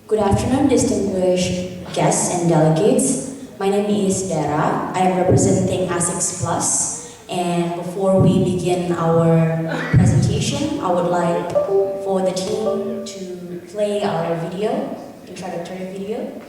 Good afternoon, distinguished guests and delegates. My name is Dara. I am representing ASICS Plus. And before we begin our presentation, I would like for the team to play our video, introductory video.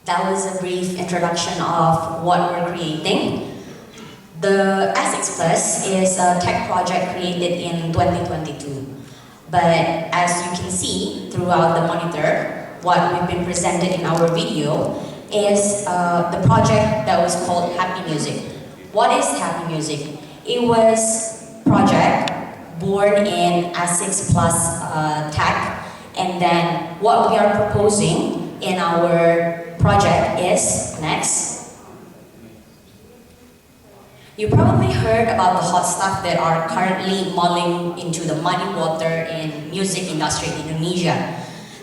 That was a brief introduction of what we're creating. The ASICS Plus is a tech project created in 2022. But as you can see throughout the monitor, what we've been presented in our video is the project that was called Happy Music. What is Happy Music? It was a project born in ASICS Plus Tech, and then what we are proposing in our project is next. You probably heard about the hot stuff that are currently mulling into the muddy water in music industry in Indonesia.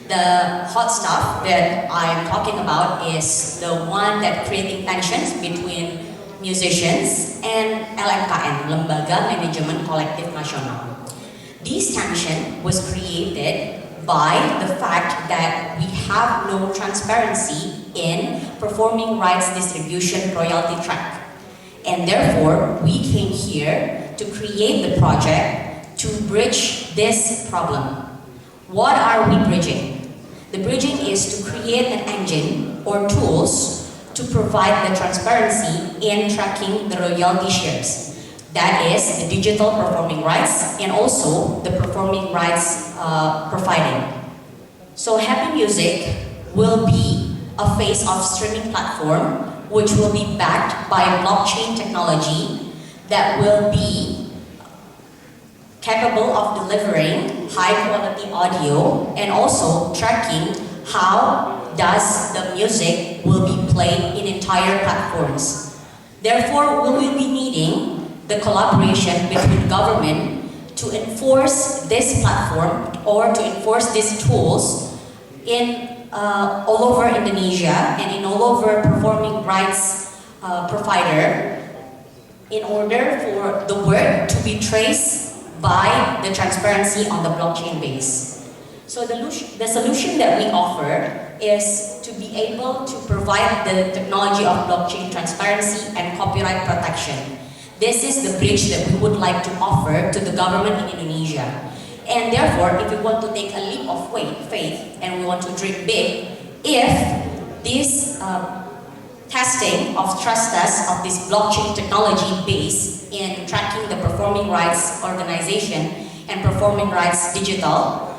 The hot stuff that I'm talking about is the one that creating tensions between musicians and LMKN, Lembaga Manajemen Kolektif Nasional. This tension was created by the fact that we have no transparency in performing rights distribution royalty track. And therefore, we came here to create the project to bridge this problem. What are we bridging? The bridging is to create an engine or tools to provide the transparency in tracking the royalty shares. That is the digital performing rights and also the performing rights providing. So Happy Music will be a face of streaming platform which will be backed by blockchain technology that will be capable of delivering high quality audio and also tracking how does the music will be played in entire platforms. Therefore, we will be needing the collaboration between government to enforce this platform or to enforce these tools in all over Indonesia and in all over performing rights provider in order for the work to be traced by the transparency on the blockchain base. So the solution that we offer is to be able to provide the technology of blockchain transparency and copyright protection. This is the bridge that we would like to offer to the government in Indonesia. And therefore, if we want to take a leap of faith and we want to dream big, if this testing of trust test of this blockchain technology base in tracking the performing rights organization and performing rights digital,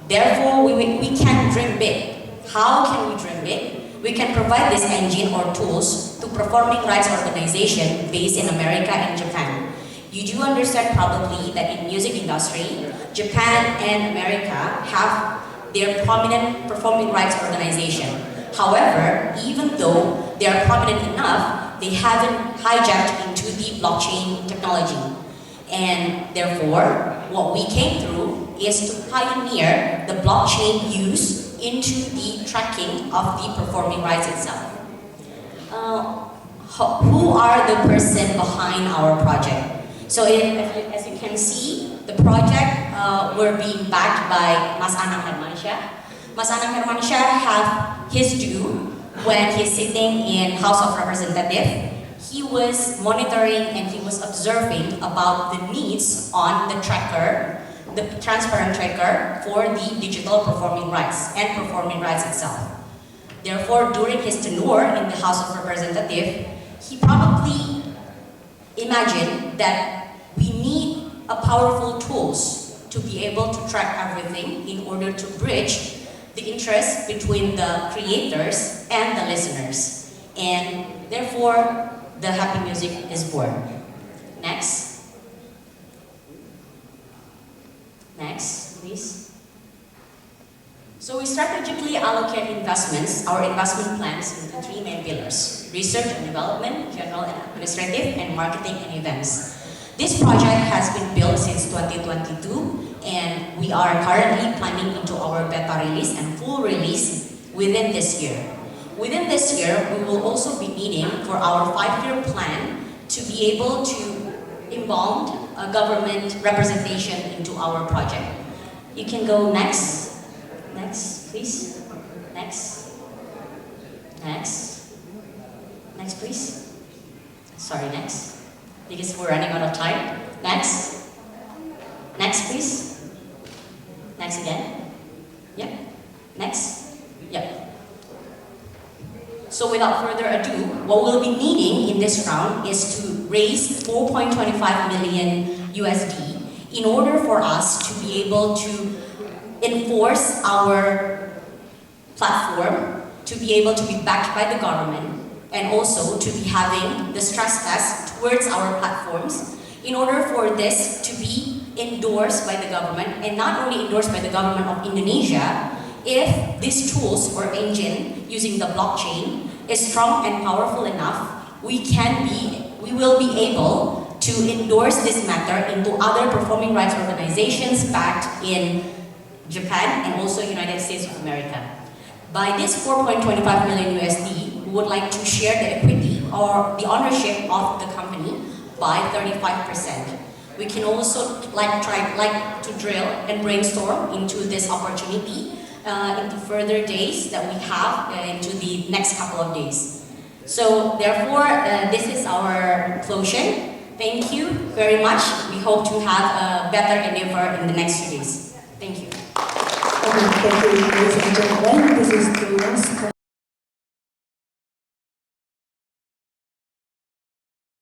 therefore we can dream big. How can we dream big? We can provide this engine or tools to performing rights organization based in America and Japan. You do understand probably that in music industry, Japan and America have their prominent performing rights organization. However, even though they are prominent enough, they haven't hijacked into the blockchain technology. And therefore, what we came through is to pioneer the blockchain use into the tracking of the performing rights itself. Who are the person behind our project? So as you can see, the project were being backed by Mas Anang Hermansyah. Mas Anang Hermansyah have his due when he's sitting in House of Representatives. He was monitoring and he was observing about the needs on the tracker, the transparent tracker for the digital performing rights and performing rights itself. Therefore, during his tenure in the House of Representatives, he probably imagine that we need a powerful tools to be able to track everything in order to bridge the interest between the creators and the listeners. And therefore, the happy music is born. Next. Next, please. So we strategically allocate investments, our investment plans, into three main pillars: research and development, general and administrative, and marketing and events. This project has been built since 2022, and we are currently planning into our beta release and full release within this year. Within this year, we will also be needing for our 5-year plan to be able to involve a government representation into our project. You can go next. Next, please. Next. Next. Next, please. Sorry, next. Because we're running out of time. Next. Next, please. Next again. Yep. Next. Yep. So without further ado, what we'll be needing in this round is to raise 4.25 million USD in order for us to be able to enforce our platform, to be able to be backed by the government, and also to be having the stress test towards our platforms in order for this to be endorsed by the government, and not only endorsed by the government of Indonesia, if these tools or engine using the blockchain is strong and powerful enough, we will be able to endorse this matter into other performing rights organizations backed in Japan and also United States of America. By this 4.25 million USD, we would like to share the equity or the ownership of the company by 35%. We can also like to drill and brainstorm into this opportunity into further days that we have into the next couple of days. So therefore, this is our closure. Thank you very much. We hope to have a better endeavor in the next few days. Thank you. Okay, thank you, ladies and gentlemen. This is the last